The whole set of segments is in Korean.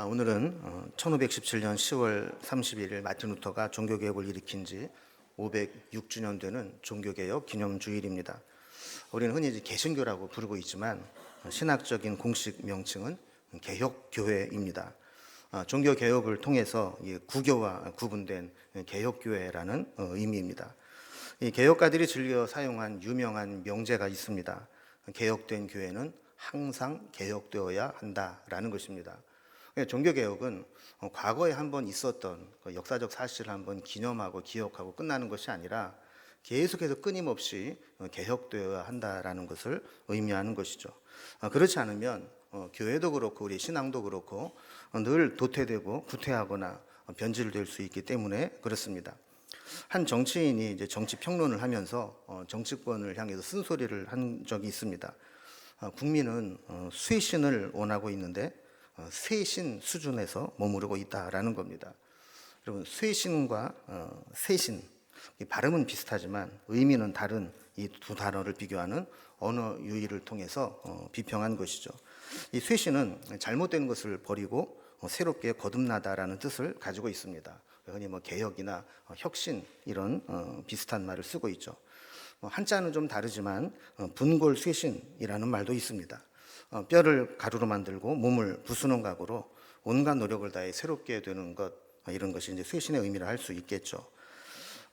오늘은 1517년 10월 31일 마틴 루터가 종교개혁을 일으킨 지 506주년 되는 종교개혁 기념주일입니다. 우리는 흔히 이제 개신교라고 부르고 있지만 신학적인 공식 명칭은 개혁교회입니다. 종교개혁을 통해서 구교와 구분된 개혁교회라는 의미입니다. 이 개혁가들이 즐겨 사용한 유명한 명제가 있습니다. 개혁된 교회는 항상 개혁되어야 한다라는 것입니다. 종교개혁은 과거에 한번 있었던 역사적 사실을 한번 기념하고 기억하고 끝나는 것이 아니라 계속해서 끊임없이 개혁되어야 한다라는 것을 의미하는 것이죠. 그렇지 않으면 교회도 그렇고 우리 신앙도 그렇고 늘 도태되고 구태하거나 변질될 수 있기 때문에 그렇습니다. 한 정치인이 이제 정치 평론을 하면서 정치권을 향해서 쓴소리를 한 적이 있습니다. 국민은 쇄신을 원하고 있는데 쇄신 수준에서 머무르고 있다라는 겁니다. 여러분, 쇄신과 쇄신, 발음은 비슷하지만 의미는 다른 이 두 단어를 비교하는 언어 유희를 통해서 비평한 것이죠. 이 쇄신은 잘못된 것을 버리고 새롭게 거듭나다라는 뜻을 가지고 있습니다. 흔히 개혁이나 혁신 이런 비슷한 말을 쓰고 있죠. 한자는 좀 다르지만 분골쇄신이라는 말도 있습니다. 뼈를 가루로 만들고 몸을 부수는 각오로 온갖 노력을 다해 새롭게 되는 것, 이런 것이 이제 쇄신의 의미를 할 수 있겠죠.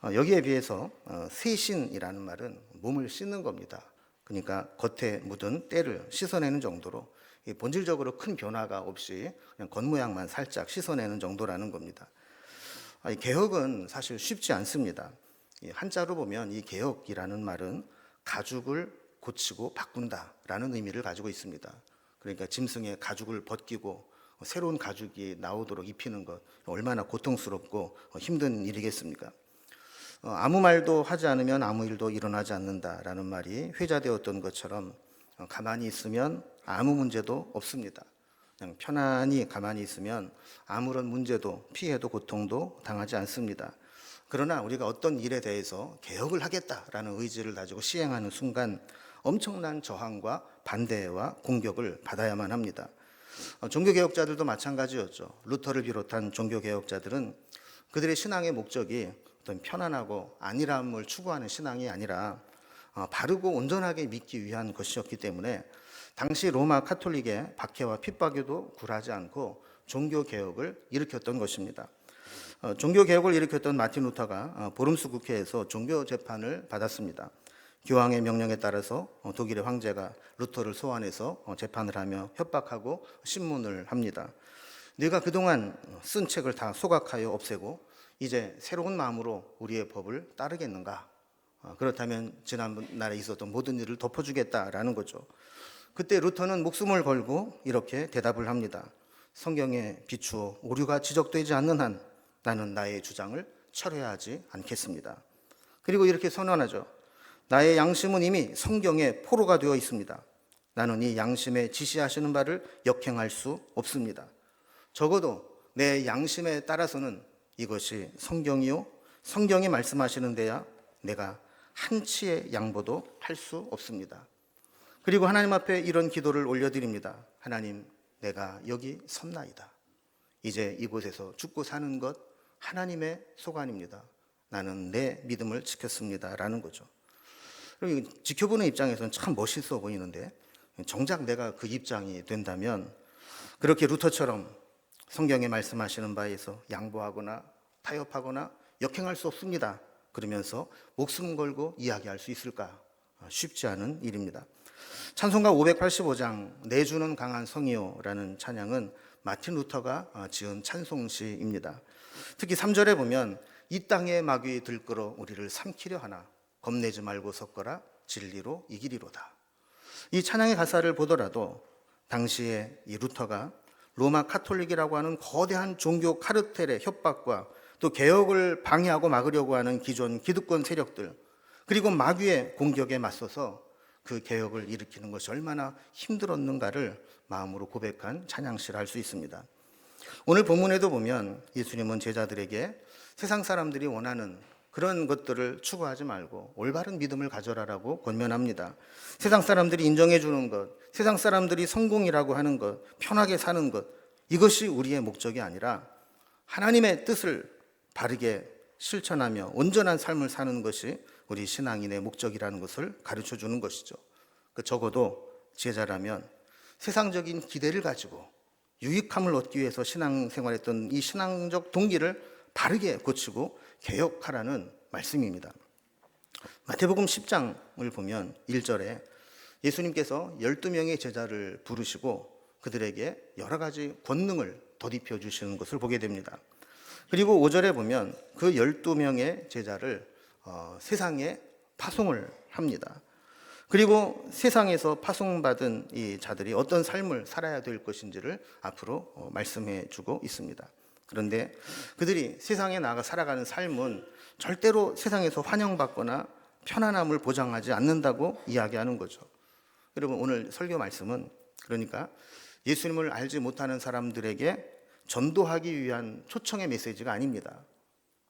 여기에 비해서 쇄신이라는 말은 몸을 씻는 겁니다. 그러니까 겉에 묻은 때를 씻어내는 정도로 본질적으로 큰 변화가 없이 그냥 겉모양만 살짝 씻어내는 정도라는 겁니다. 개혁은 사실 쉽지 않습니다. 한자로 보면 이 개혁이라는 말은 가죽을 고치고 바꾼다라는 의미를 가지고 있습니다. 그러니까 짐승의 가죽을 벗기고 새로운 가죽이 나오도록 입히는 것, 얼마나 고통스럽고 힘든 일이겠습니까? 아무 말도 하지 않으면 아무 일도 일어나지 않는다라는 말이 회자되었던 것처럼 가만히 있으면 아무 문제도 없습니다. 그냥 편안히 가만히 있으면 아무런 문제도 피해도 고통도 당하지 않습니다. 그러나 우리가 어떤 일에 대해서 개혁을 하겠다라는 의지를 가지고 시행하는 순간 엄청난 저항과 반대와 공격을 받아야만 합니다. 종교개혁자들도 마찬가지였죠. 루터를 비롯한 종교개혁자들은 그들의 신앙의 목적이 어떤 편안하고 안일함을 추구하는 신앙이 아니라 바르고 온전하게 믿기 위한 것이었기 때문에 당시 로마 카톨릭의 박해와 핍박에도 굴하지 않고 종교개혁을 일으켰던 것입니다. 종교개혁을 일으켰던 마틴 루터가 보름스 국회에서 종교재판을 받았습니다. 교황의 명령에 따라서 독일의 황제가 루터를 소환해서 재판을 하며 협박하고 신문을 합니다. 네가 그동안 쓴 책을 다 소각하여 없애고 이제 새로운 마음으로 우리의 법을 따르겠는가? 그렇다면 지난날에 있었던 모든 일을 덮어주겠다라는 거죠. 그때 루터는 목숨을 걸고 이렇게 대답을 합니다. 성경에 비추어 오류가 지적되지 않는 한 나는 나의 주장을 철회하지 않겠습니다. 그리고 이렇게 선언하죠. 나의 양심은 이미 성경에 포로가 되어 있습니다. 나는 이 양심에 지시하시는 바를 역행할 수 없습니다. 적어도 내 양심에 따라서는 이것이 성경이요, 성경이 말씀하시는 데야 내가 한치의 양보도 할 수 없습니다. 그리고 하나님 앞에 이런 기도를 올려드립니다. 하나님, 내가 여기 섰나이다. 이제 이곳에서 죽고 사는 것 하나님의 소관입니다. 나는 내 믿음을 지켰습니다. 라는 거죠. 지켜보는 입장에서는 참 멋있어 보이는데 정작 내가 그 입장이 된다면 그렇게 루터처럼 성경에 말씀하시는 바에서 양보하거나 타협하거나 역행할 수 없습니다. 그러면서 목숨 걸고 이야기할 수 있을까? 쉽지 않은 일입니다. 찬송가 585장 내주는 강한 성이요라는 찬양은 마틴 루터가 지은 찬송시입니다. 특히 3절에 보면 이 땅의 마귀 들끓어 우리를 삼키려 하나 겁내지 말고 섰거라 진리로 이기리로다. 이 찬양의 가사를 보더라도 당시에 이 루터가 로마 카톨릭이라고 하는 거대한 종교 카르텔의 협박과 또 개혁을 방해하고 막으려고 하는 기존 기득권 세력들 그리고 마귀의 공격에 맞서서 그 개혁을 일으키는 것이 얼마나 힘들었는가를 마음으로 고백한 찬양시를 할 수 있습니다. 오늘 본문에도 보면 예수님은 제자들에게 세상 사람들이 원하는 그런 것들을 추구하지 말고 올바른 믿음을 가져라라고 권면합니다. 세상 사람들이 인정해 주는 것, 세상 사람들이 성공이라고 하는 것, 편하게 사는 것, 이것이 우리의 목적이 아니라 하나님의 뜻을 바르게 실천하며 온전한 삶을 사는 것이 우리 신앙인의 목적이라는 것을 가르쳐 주는 것이죠. 적어도 제자라면 세상적인 기대를 가지고 유익함을 얻기 위해서 신앙생활했던 이 신앙적 동기를 바르게 고치고 개혁하라는 말씀입니다. 마태복음 10장을 보면 1절에 예수님께서 12명의 제자를 부르시고 그들에게 여러 가지 권능을 덧입혀 주시는 것을 보게 됩니다. 그리고 5절에 보면 그 12명의 제자를 세상에 파송을 합니다. 그리고 세상에서 파송받은 이 자들이 어떤 삶을 살아야 될 것인지를 앞으로 말씀해 주고 있습니다. 그런데 그들이 세상에 나가 살아가는 삶은 절대로 세상에서 환영받거나 편안함을 보장하지 않는다고 이야기하는 거죠. 여러분, 오늘 설교 말씀은 그러니까 예수님을 알지 못하는 사람들에게 전도하기 위한 초청의 메시지가 아닙니다.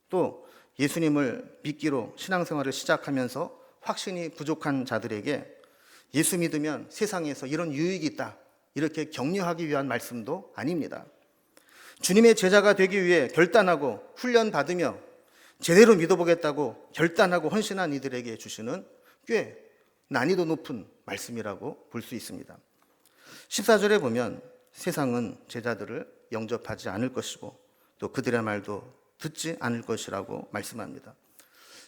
또 예수님을 믿기로 신앙생활을 시작하면서 확신이 부족한 자들에게 예수 믿으면 세상에서 이런 유익이 있다, 이렇게 격려하기 위한 말씀도 아닙니다. 주님의 제자가 되기 위해 결단하고 훈련받으며 제대로 믿어보겠다고 결단하고 헌신한 이들에게 주시는 꽤 난이도 높은 말씀이라고 볼 수 있습니다. 14절에 보면 세상은 제자들을 영접하지 않을 것이고 또 그들의 말도 듣지 않을 것이라고 말씀합니다.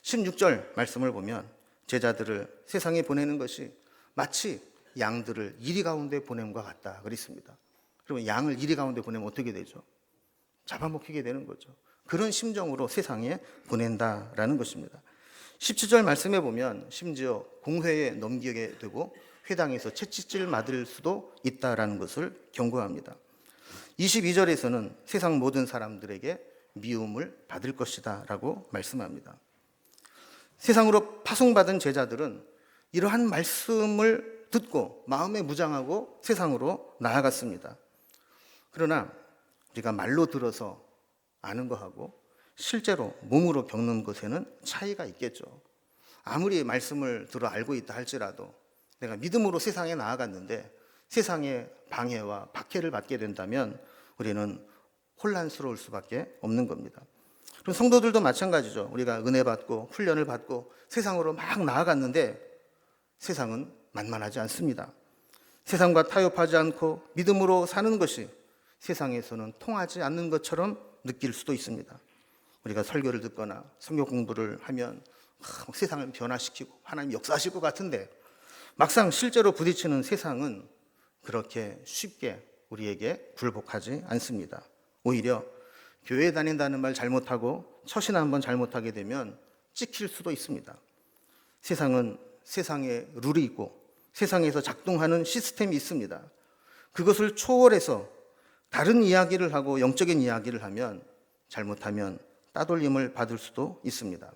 16절 말씀을 보면 제자들을 세상에 보내는 것이 마치 양들을 이리 가운데 보냄과 같다 그랬습니다. 그러면 양을 이리 가운데 보내면 어떻게 되죠? 잡아먹히게 되는 거죠. 그런 심정으로 세상에 보낸다라는 것입니다. 17절 말씀에 보면 심지어 공회에 넘기게 되고 회당에서 채찍질 맞을 수도 있다라는 것을 경고합니다. 22절에서는 세상 모든 사람들에게 미움을 받을 것이다 라고 말씀합니다. 세상으로 파송받은 제자들은 이러한 말씀을 듣고 마음에 무장하고 세상으로 나아갔습니다. 그러나 우리가 말로 들어서 아는 것하고 실제로 몸으로 겪는 것에는 차이가 있겠죠. 아무리 말씀을 들어 알고 있다 할지라도 내가 믿음으로 세상에 나아갔는데 세상의 방해와 박해를 받게 된다면 우리는 혼란스러울 수밖에 없는 겁니다. 그럼 성도들도 마찬가지죠. 우리가 은혜 받고 훈련을 받고 세상으로 막 나아갔는데 세상은 만만하지 않습니다. 세상과 타협하지 않고 믿음으로 사는 것이 세상에서는 통하지 않는 것처럼 느낄 수도 있습니다. 우리가 설교를 듣거나 성경 공부를 하면 세상을 변화시키고 하나님 역사하실 것 같은데 막상 실제로 부딪히는 세상은 그렇게 쉽게 우리에게 굴복하지 않습니다. 오히려 교회 다닌다는 말 잘못하고 처신 한번 잘못하게 되면 찍힐 수도 있습니다. 세상은 세상에 룰이 있고 세상에서 작동하는 시스템이 있습니다. 그것을 초월해서 다른 이야기를 하고 영적인 이야기를 하면 잘못하면 따돌림을 받을 수도 있습니다.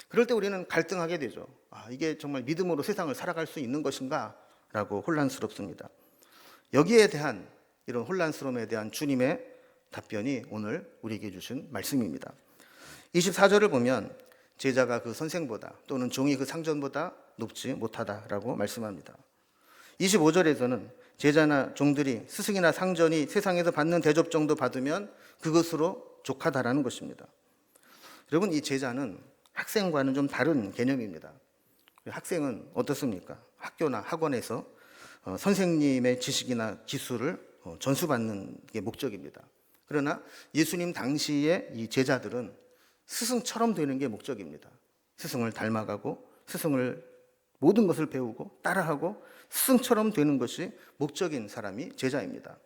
그럴 때 우리는 갈등하게 되죠. 이게 정말 믿음으로 세상을 살아갈 수 있는 것인가? 라고 혼란스럽습니다. 여기에 대한 이런 혼란스러움에 대한 주님의 답변이 오늘 우리에게 주신 말씀입니다. 24절을 보면 제자가 그 선생보다 또는 종이 그 상전보다 높지 못하다라고 말씀합니다. 25절에서는 제자나 종들이 스승이나 상전이 세상에서 받는 대접 정도 받으면 그것으로 족하다라는 것입니다. 여러분, 이 제자는 학생과는 좀 다른 개념입니다. 학생은 어떻습니까? 학교나 학원에서 선생님의 지식이나 기술을 전수받는 게 목적입니다. 그러나 예수님 당시의 이 제자들은 스승처럼 되는 게 목적입니다. 스승을 닮아가고 스승을 모든 것을 배우고 따라하고 스승처럼 되는 것이 목적인 사람이 제자입니다.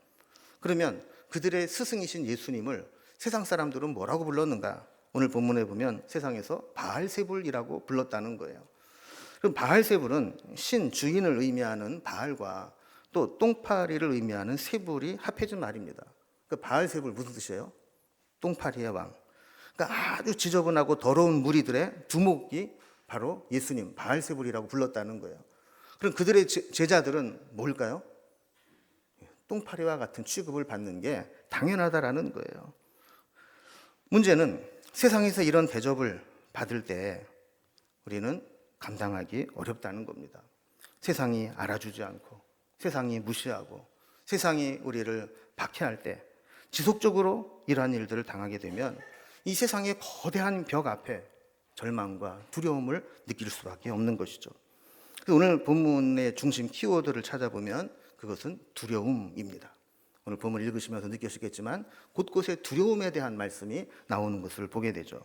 그러면 그들의 스승이신 예수님을 세상 사람들은 뭐라고 불렀는가? 오늘 본문에 보면 세상에서 바알세불이라고 불렀다는 거예요. 그럼 바알세불은 신 주인을 의미하는 바알과 또 똥파리를 의미하는 세불이 합해진 말입니다. 그 바알세불 무슨 뜻이에요? 똥파리의 왕. 그러니까 아주 지저분하고 더러운 무리들의 두목이 바로 예수님 바알세불이라고 불렀다는 거예요. 그럼 그들의 제자들은 뭘까요? 똥파리와 같은 취급을 받는 게 당연하다라는 거예요. 문제는 세상에서 이런 대접을 받을 때 우리는 감당하기 어렵다는 겁니다. 세상이 알아주지 않고 세상이 무시하고 세상이 우리를 박해할 때 지속적으로 이러한 일들을 당하게 되면 이 세상의 거대한 벽 앞에 절망과 두려움을 느낄 수밖에 없는 것이죠. 오늘 본문의 중심 키워드를 찾아보면 그것은 두려움입니다. 오늘 본문을 읽으시면서 느끼시겠지만 곳곳에 두려움에 대한 말씀이 나오는 것을 보게 되죠.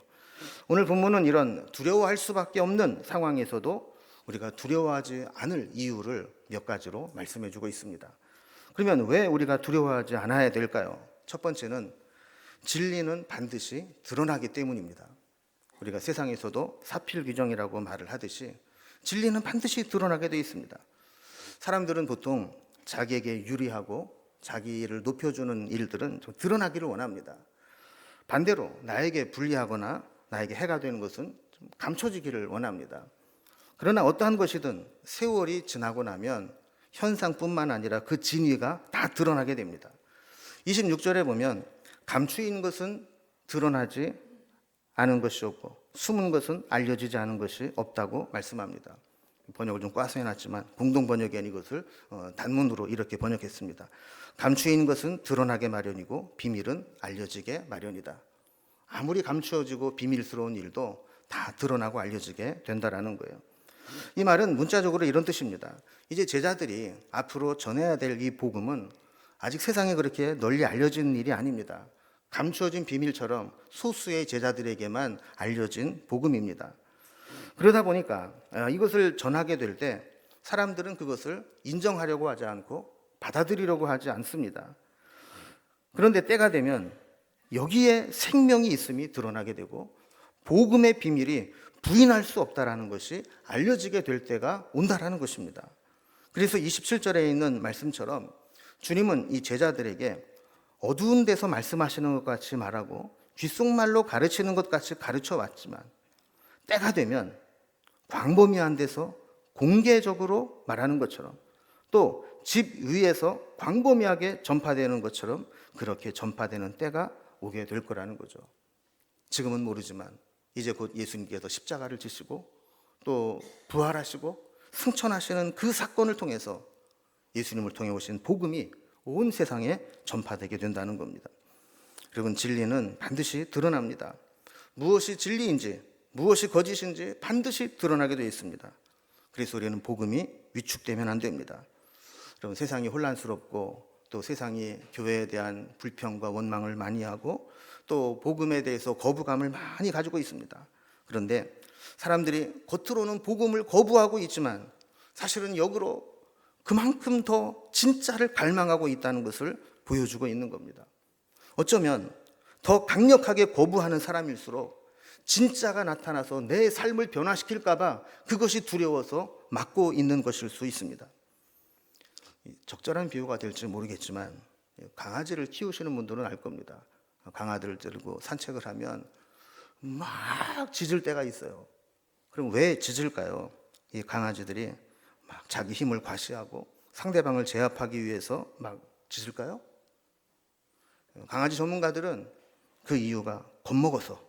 오늘 본문은 이런 두려워할 수밖에 없는 상황에서도 우리가 두려워하지 않을 이유를 몇 가지로 말씀해 주고 있습니다. 그러면 왜 우리가 두려워하지 않아야 될까요? 첫 번째는 진리는 반드시 드러나기 때문입니다. 우리가 세상에서도 사필귀정이라고 말을 하듯이 진리는 반드시 드러나게 되어 있습니다. 사람들은 보통 자기에게 유리하고 자기를 높여주는 일들은 좀 드러나기를 원합니다. 반대로 나에게 불리하거나 나에게 해가 되는 것은 좀 감춰지기를 원합니다. 그러나 어떠한 것이든 세월이 지나고 나면 현상뿐만 아니라 그 진위가 다 드러나게 됩니다. 26절에 보면 감추인 것은 드러나지 않은 것이 없고 숨은 것은 알려지지 않은 것이 없다고 말씀합니다. 번역을 좀 꽈서 해놨지만 공동 번역엔 이것을 단문으로 이렇게 번역했습니다. 감추인 것은 드러나게 마련이고 비밀은 알려지게 마련이다. 아무리 감추어지고 비밀스러운 일도 다 드러나고 알려지게 된다라는 거예요. 이 말은 문자적으로 이런 뜻입니다. 이제 제자들이 앞으로 전해야 될 이 복음은 아직 세상에 그렇게 널리 알려진 일이 아닙니다. 감추어진 비밀처럼 소수의 제자들에게만 알려진 복음입니다. 그러다 보니까 이것을 전하게 될 때 사람들은 그것을 인정하려고 하지 않고 받아들이려고 하지 않습니다. 그런데 때가 되면 여기에 생명이 있음이 드러나게 되고 복음의 비밀이 부인할 수 없다라는 것이 알려지게 될 때가 온다라는 것입니다. 그래서 27절에 있는 말씀처럼 주님은 이 제자들에게 어두운 데서 말씀하시는 것 같이 말하고 귓속말로 가르치는 것 같이 가르쳐 왔지만 때가 되면 광범위한 데서 공개적으로 말하는 것처럼 또 집 위에서 광범위하게 전파되는 것처럼 그렇게 전파되는 때가 오게 될 거라는 거죠. 지금은 모르지만 이제 곧 예수님께서 십자가를 지시고 또 부활하시고 승천하시는 그 사건을 통해서 예수님을 통해 오신 복음이 온 세상에 전파되게 된다는 겁니다. 여러분, 진리는 반드시 드러납니다. 무엇이 진리인지 무엇이 거짓인지 반드시 드러나게 되어 있습니다. 그래서 우리는 복음이 위축되면 안 됩니다. 여러분, 세상이 혼란스럽고 또 세상이 교회에 대한 불평과 원망을 많이 하고 또 복음에 대해서 거부감을 많이 가지고 있습니다. 그런데 사람들이 겉으로는 복음을 거부하고 있지만 사실은 역으로 그만큼 더 진짜를 갈망하고 있다는 것을 보여주고 있는 겁니다. 어쩌면 더 강력하게 거부하는 사람일수록 진짜가 나타나서 내 삶을 변화시킬까 봐 그것이 두려워서 막고 있는 것일 수 있습니다. 적절한 비유가 될지 모르겠지만 강아지를 키우시는 분들은 알 겁니다. 강아지를 들고 산책을 하면 막 짖을 때가 있어요. 그럼 왜 짖을까요? 이 강아지들이 막 자기 힘을 과시하고 상대방을 제압하기 위해서 막 짖을까요? 강아지 전문가들은 그 이유가 겁먹어서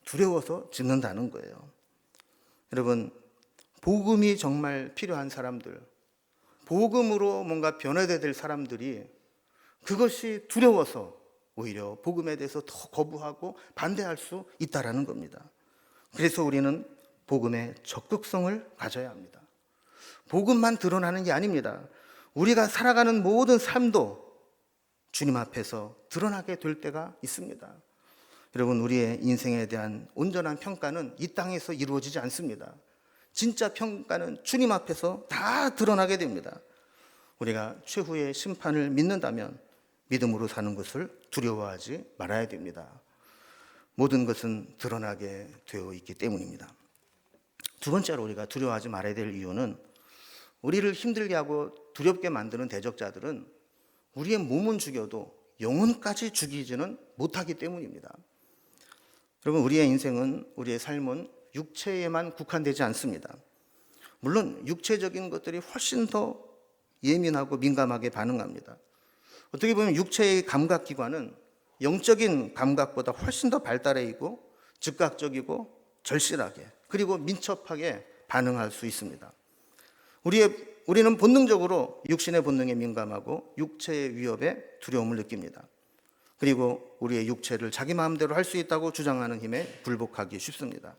두려워서 짖는다는 거예요. 여러분, 복음이 정말 필요한 사람들, 복음으로 뭔가 변화돼야 될 사람들이 그것이 두려워서 오히려 복음에 대해서 더 거부하고 반대할 수 있다라는 겁니다. 그래서 우리는 복음의 적극성을 가져야 합니다. 복음만 드러나는 게 아닙니다. 우리가 살아가는 모든 삶도 주님 앞에서 드러나게 될 때가 있습니다. 여러분, 우리의 인생에 대한 온전한 평가는 이 땅에서 이루어지지 않습니다. 진짜 평가는 주님 앞에서 다 드러나게 됩니다. 우리가 최후의 심판을 믿는다면 믿음으로 사는 것을 두려워하지 말아야 됩니다. 모든 것은 드러나게 되어 있기 때문입니다. 두 번째로 우리가 두려워하지 말아야 될 이유는 우리를 힘들게 하고 두렵게 만드는 대적자들은 우리의 몸은 죽여도 영혼까지 죽이지는 못하기 때문입니다. 여러분, 우리의 인생은, 우리의 삶은 육체에만 국한되지 않습니다. 물론 육체적인 것들이 훨씬 더 예민하고 민감하게 반응합니다. 어떻게 보면 육체의 감각기관은 영적인 감각보다 훨씬 더 발달해 있고 즉각적이고 절실하게 그리고 민첩하게 반응할 수 있습니다. 우리는 본능적으로 육신의 본능에 민감하고 육체의 위협에 두려움을 느낍니다. 그리고 우리의 육체를 자기 마음대로 할 수 있다고 주장하는 힘에 굴복하기 쉽습니다.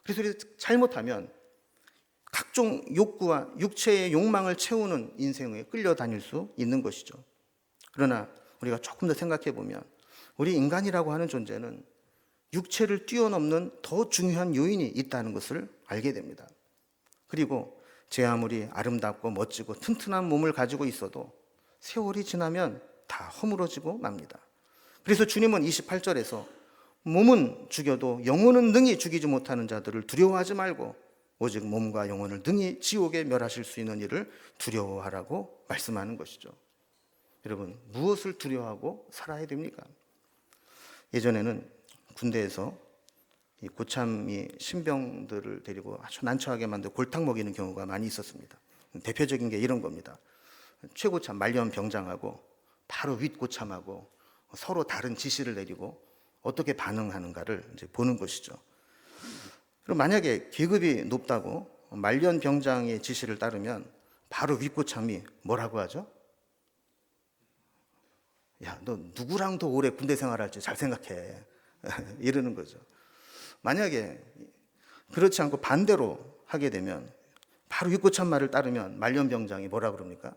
그래서 우리 잘못하면 각종 욕구와 육체의 욕망을 채우는 인생에 끌려다닐 수 있는 것이죠. 그러나 우리가 조금 더 생각해 보면 우리 인간이라고 하는 존재는 육체를 뛰어넘는 더 중요한 요인이 있다는 것을 알게 됩니다. 그리고 제 아무리 아름답고 멋지고 튼튼한 몸을 가지고 있어도 세월이 지나면 다 허물어지고 맙니다. 그래서 주님은 28절에서 몸은 죽여도 영혼은 능히 죽이지 못하는 자들을 두려워하지 말고 오직 몸과 영혼을 능히 지옥에 멸하실 수 있는 일을 두려워하라고 말씀하는 것이죠. 여러분, 무엇을 두려워하고 살아야 됩니까? 예전에는 군대에서 이 고참이 신병들을 데리고 아주 난처하게 만들고 골탕 먹이는 경우가 많이 있었습니다. 대표적인 게 이런 겁니다. 최고참 말년 병장하고 바로 윗고참하고 서로 다른 지시를 내리고 어떻게 반응하는가를 이제 보는 것이죠. 그럼 만약에 계급이 높다고 말년 병장의 지시를 따르면 바로 윗고참이 뭐라고 하죠? 야, 너 누구랑 더 오래 군대 생활할지 잘 생각해. 이러는 거죠. 만약에 그렇지 않고 반대로 하게 되면 바로 윗고참 말을 따르면 말년 병장이 뭐라 그럽니까?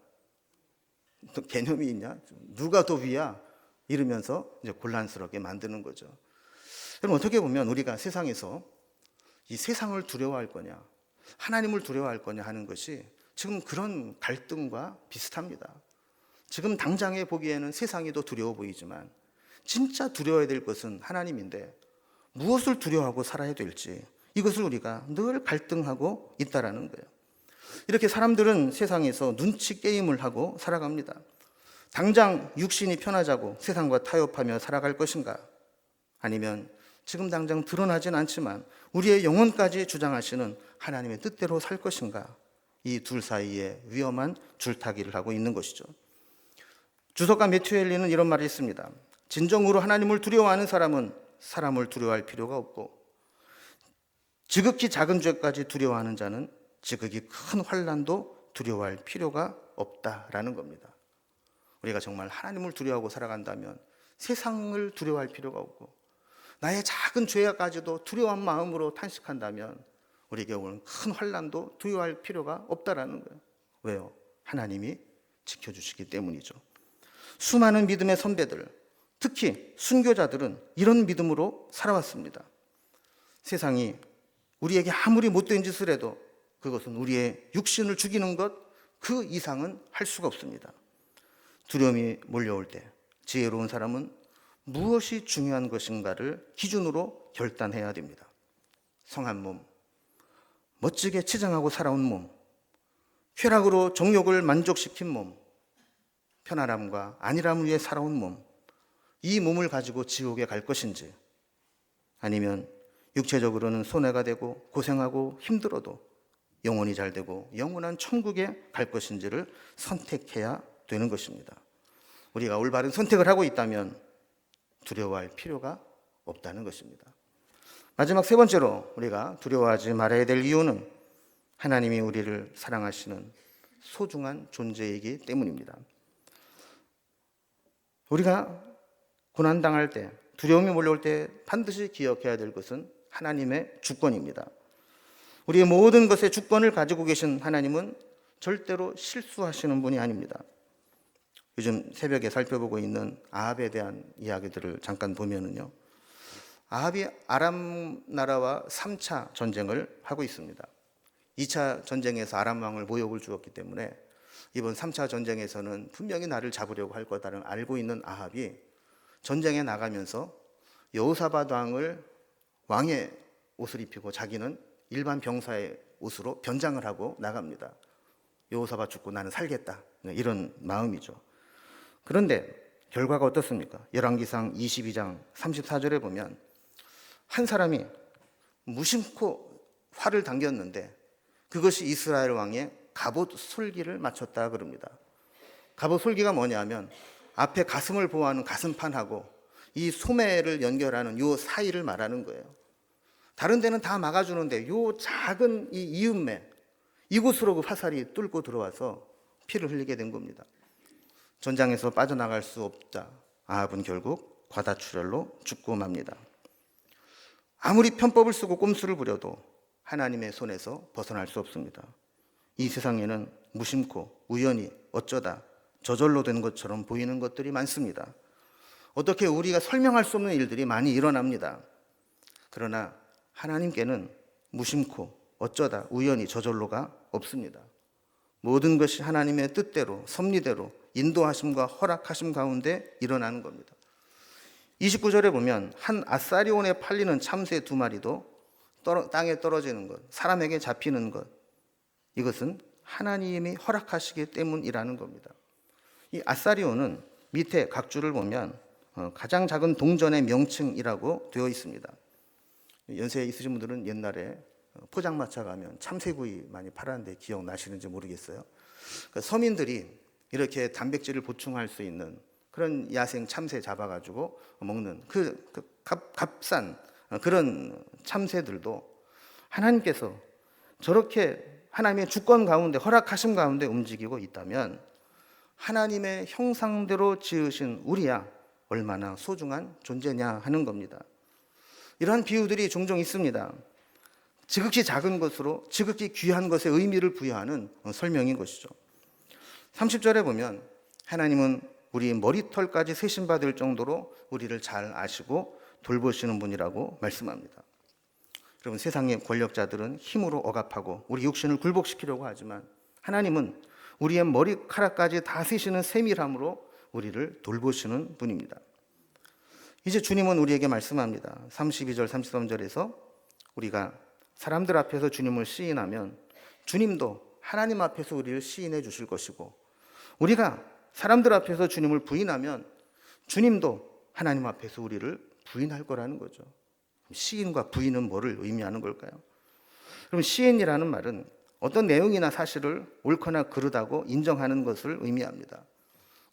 또 개념이 있냐? 누가 더 위야? 이러면서 이제 곤란스럽게 만드는 거죠. 그럼 어떻게 보면 우리가 세상에서 이 세상을 두려워할 거냐, 하나님을 두려워할 거냐 하는 것이 지금 그런 갈등과 비슷합니다. 지금 당장에 보기에는 세상이 더 두려워 보이지만 진짜 두려워야 될 것은 하나님인데 무엇을 두려워하고 살아야 될지 이것을 우리가 늘 갈등하고 있다라는 거예요. 이렇게 사람들은 세상에서 눈치 게임을 하고 살아갑니다. 당장 육신이 편하자고 세상과 타협하며 살아갈 것인가? 아니면 지금 당장 드러나진 않지만 우리의 영혼까지 주장하시는 하나님의 뜻대로 살 것인가? 이 둘 사이에 위험한 줄타기를 하고 있는 것이죠. 주석가 매튜 헨리는 이런 말을 했습니다. 진정으로 하나님을 두려워하는 사람은 사람을 두려워할 필요가 없고 지극히 작은 죄까지 두려워하는 자는 지극히 큰 환난도 두려워할 필요가 없다라는 겁니다. 우리가 정말 하나님을 두려워하고 살아간다면 세상을 두려워할 필요가 없고 나의 작은 죄까지도 두려워한 마음으로 탄식한다면 우리에게 오는 큰 환난도 두려워할 필요가 없다라는 거예요. 왜요? 하나님이 지켜주시기 때문이죠. 수많은 믿음의 선배들, 특히 순교자들은 이런 믿음으로 살아왔습니다. 세상이 우리에게 아무리 못된 짓을 해도 그것은 우리의 육신을 죽이는 것 그 이상은 할 수가 없습니다. 두려움이 몰려올 때 지혜로운 사람은 무엇이 중요한 것인가를 기준으로 결단해야 됩니다. 성한 몸, 멋지게 치장하고 살아온 몸, 쾌락으로 정욕을 만족시킨 몸, 편안함과 안일함을 위해 살아온 몸, 이 몸을 가지고 지옥에 갈 것인지 아니면 육체적으로는 손해가 되고 고생하고 힘들어도 영혼이 잘 되고 영원한 천국에 갈 것인지를 선택해야 되는 것입니다. 우리가 올바른 선택을 하고 있다면 두려워할 필요가 없다는 것입니다. 마지막 세 번째로 우리가 두려워하지 말아야 될 이유는 하나님이 우리를 사랑하시는 소중한 존재이기 때문입니다. 우리가 고난당할 때, 두려움이 몰려올 때 반드시 기억해야 될 것은 하나님의 주권입니다. 우리의 모든 것의 주권을 가지고 계신 하나님은 절대로 실수하시는 분이 아닙니다. 요즘 새벽에 살펴보고 있는 아합에 대한 이야기들을 잠깐 보면은요, 아합이 아람 나라와 3차 전쟁을 하고 있습니다. 2차 전쟁에서 아람 왕을 모욕을 주었기 때문에 이번 3차 전쟁에서는 분명히 나를 잡으려고 할 거다를 알고 있는 아합이 전쟁에 나가면서 여호사밧 왕을 왕의 옷을 입히고 자기는 일반 병사의 옷으로 변장을 하고 나갑니다. 여호사밧 죽고 나는 살겠다, 이런 마음이죠. 그런데 결과가 어떻습니까? 열왕기상 22장 34절에 보면 한 사람이 무심코 활을 당겼는데 그것이 이스라엘 왕의 갑옷 솔기를 맞췄다 그럽니다. 갑옷 솔기가 뭐냐면 앞에 가슴을 보호하는 가슴판하고 이 소매를 연결하는 요 사이를 말하는 거예요. 다른 데는 다 막아주는데 요 작은 이 이음매, 이곳으로 그 화살이 뚫고 들어와서 피를 흘리게 된 겁니다. 전장에서 빠져나갈 수 없다, 아합은 결국 과다출혈로 죽고 맙니다. 아무리 편법을 쓰고 꼼수를 부려도 하나님의 손에서 벗어날 수 없습니다. 이 세상에는 무심코 우연히 어쩌다 저절로 된 것처럼 보이는 것들이 많습니다. 어떻게 우리가 설명할 수 없는 일들이 많이 일어납니다. 그러나 하나님께는 무심코 어쩌다 우연히 저절로가 없습니다. 모든 것이 하나님의 뜻대로 섭리대로 인도하심과 허락하심 가운데 일어나는 겁니다. 29절에 보면 한 아사리온에 팔리는 참새 2마리도 땅에 떨어지는 것, 사람에게 잡히는 것, 이것은 하나님이 허락하시기 때문이라는 겁니다. 이 아사리온은 밑에 각주를 보면 가장 작은 동전의 명칭이라고 되어 있습니다. 연세 있으신 분들은 옛날에 포장마차 가면 참새구이 많이 팔았는데 기억나시는지 모르겠어요. 그러니까 서민들이 이렇게 단백질을 보충할 수 있는 그런 야생 참새 잡아가지고 먹는 값싼 그런 참새들도 하나님께서 저렇게 하나님의 주권 가운데 허락하심 가운데 움직이고 있다면 하나님의 형상대로 지으신 우리야 얼마나 소중한 존재냐 하는 겁니다. 이러한 비유들이 종종 있습니다. 지극히 작은 것으로 지극히 귀한 것에 의미를 부여하는 설명인 것이죠. 30절에 보면 하나님은 우리 머리털까지 세심받을 정도로 우리를 잘 아시고 돌보시는 분이라고 말씀합니다. 여러분, 세상의 권력자들은 힘으로 억압하고 우리 육신을 굴복시키려고 하지만 하나님은 우리의 머리카락까지 다 세시는 세밀함으로 우리를 돌보시는 분입니다. 이제 주님은 우리에게 말씀합니다. 32절 33절에서 우리가 사람들 앞에서 주님을 시인하면 주님도 하나님 앞에서 우리를 시인해 주실 것이고, 우리가 사람들 앞에서 주님을 부인하면 주님도 하나님 앞에서 우리를 부인할 거라는 거죠. 시인과 부인은 뭐를 의미하는 걸까요? 그럼 시인이라는 말은 어떤 내용이나 사실을 옳거나 그르다고 인정하는 것을 의미합니다.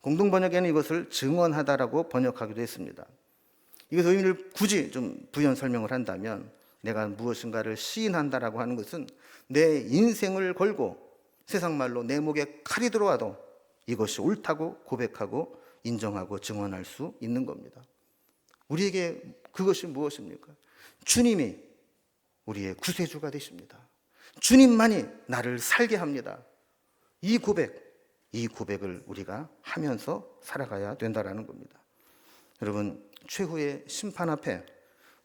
공동번역에는 이것을 증언하다라고 번역하기도 했습니다. 이것의 의미를 굳이 좀 부연 설명을 한다면, 내가 무엇인가를 시인한다라고 하는 것은 내 인생을 걸고 세상 말로 내 목에 칼이 들어와도 이것이 옳다고 고백하고 인정하고 증언할 수 있는 겁니다. 우리에게 그것이 무엇입니까? 주님이 우리의 구세주가 되십니다. 주님만이 나를 살게 합니다. 이 고백을 우리가 하면서 살아가야 된다는 겁니다. 여러분, 최후의 심판 앞에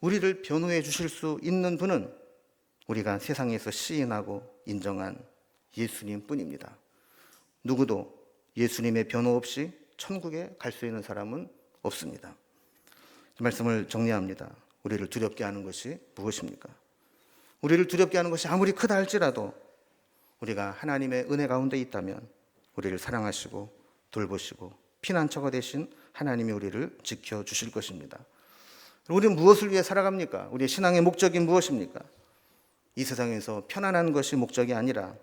우리를 변호해 주실 수 있는 분은 우리가 세상에서 시인하고 인정한 예수님 뿐입니다. 누구도 예수님의 변호 없이 천국에 갈 수 있는 사람은 없습니다. 이 말씀을 정리합니다. 우리를 두렵게 하는 것이 무엇입니까? 우리를 두렵게 하는 것이 아무리 크다 할지라도 우리가 하나님의 은혜 가운데 있다면 우리를 사랑하시고 돌보시고 피난처가 되신 하나님이 우리를 지켜주실 것입니다. 우리는 무엇을 위해 살아갑니까? 우리의 신앙의 목적이 무엇입니까? 이 세상에서 편안한 것이 목적이 아니라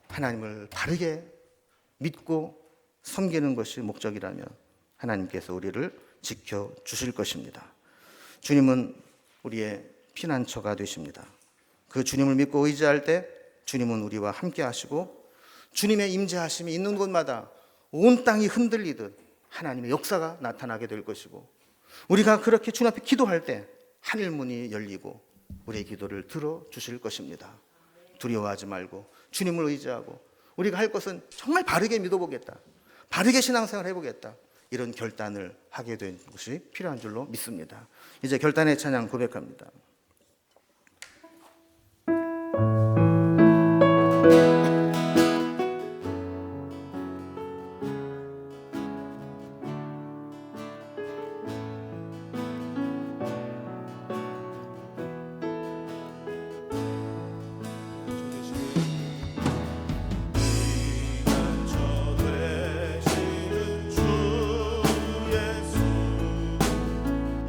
하나님을 바르게 믿고 섬기는 것이 목적이라면 하나님께서 우리를 지켜주실 것입니다. 주님은 우리의 피난처가 되십니다. 그 주님을 믿고 의지할 때 주님은 우리와 함께 하시고, 주님의 임재하심이 있는 곳마다 온 땅이 흔들리듯 하나님의 역사가 나타나게 될 것이고, 우리가 그렇게 주님 앞에 기도할 때 하늘 문이 열리고 우리의 기도를 들어주실 것입니다. 두려워하지 말고 주님을 의지하고 우리가 할 것은 정말 바르게 믿어보겠다, 바르게 신앙생활 해보겠다, 이런 결단을 하게 된 것이 필요한 줄로 믿습니다. 이제 결단의 찬양 고백합니다.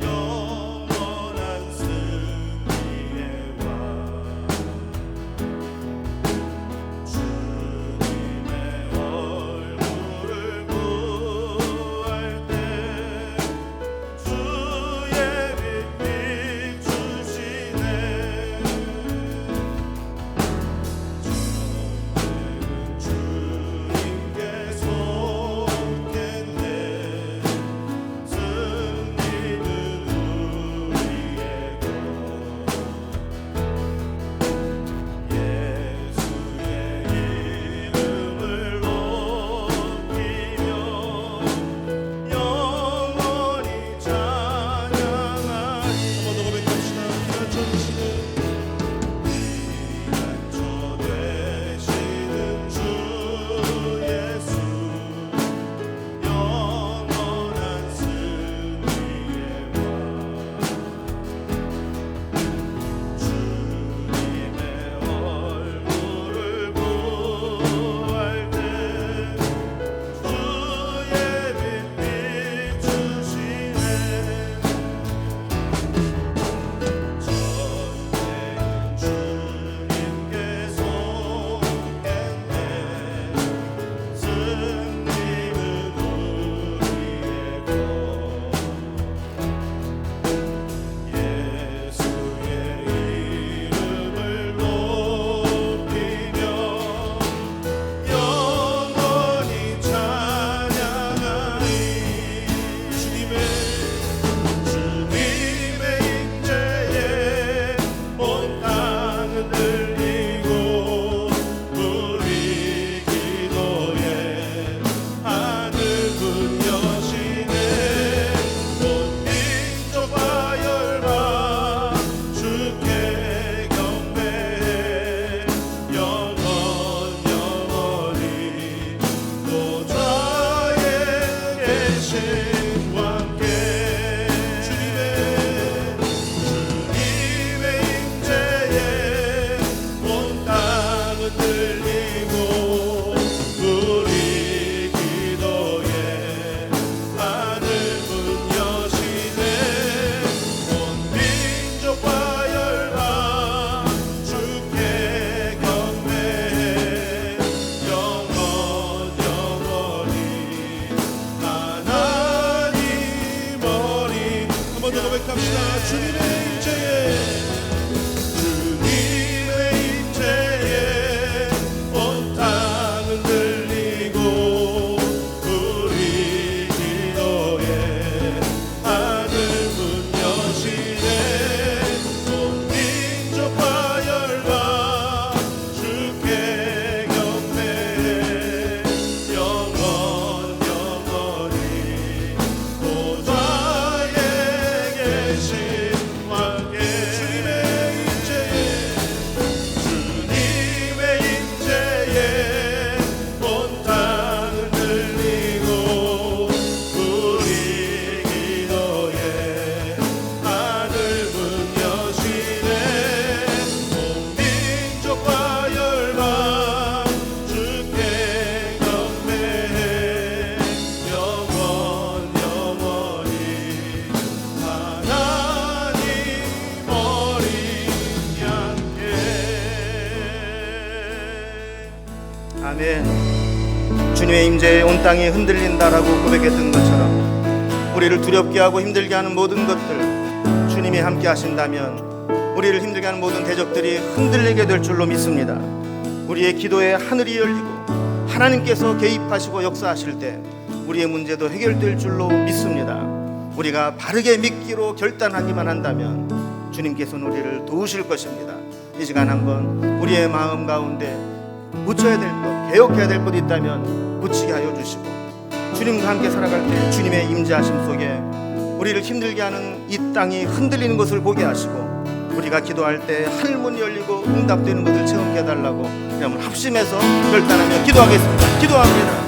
영원한 고백합시다. 주님의 임재에 온 땅은 들리고 우리 기도에 하늘 문 여시네. 온 민족과 열방 주께 경배해. 영원 영원히 보좌에 계신 왕께 주님의 임재에 온 땅은 들리고 우리 기도에 하늘 문 여시네. 온 민족과 열방 주께 경배해. 영원 영원히 하나님 어린 양께. 아멘. 주님의 임재에 온 땅이 흔들린다라고 고백했던 것처럼 우리를 두렵게 하고 힘들게 하는 모든 것들, 주님이 함께 하신다면 우리를 힘들게 하는 모든 대적들이 흔들리게 될 줄로 믿습니다. 우리의 기도에 하늘이 열리고 하나님께서 개입하시고 역사하실 때 우리의 문제도 해결될 줄로 믿습니다. 우리가 바르게 믿기로 결단하기만 한다면 주님께서는 우리를 도우실 것입니다. 이 시간 한번 우리의 마음 가운데 고쳐야 될 것, 개혁해야 될 것 있다면 고치게 하여 주시고, 주님과 함께 살아갈 때 주님의 임재하심 속에 우리를 힘들게 하는 이 땅이 흔들리는 것을 보게 하시고, 우리가 기도할 때 하늘문이 열리고 응답되는 것을 체험해 달라고 여러분 합심해서 결단하며 기도하겠습니다. 기도합니다.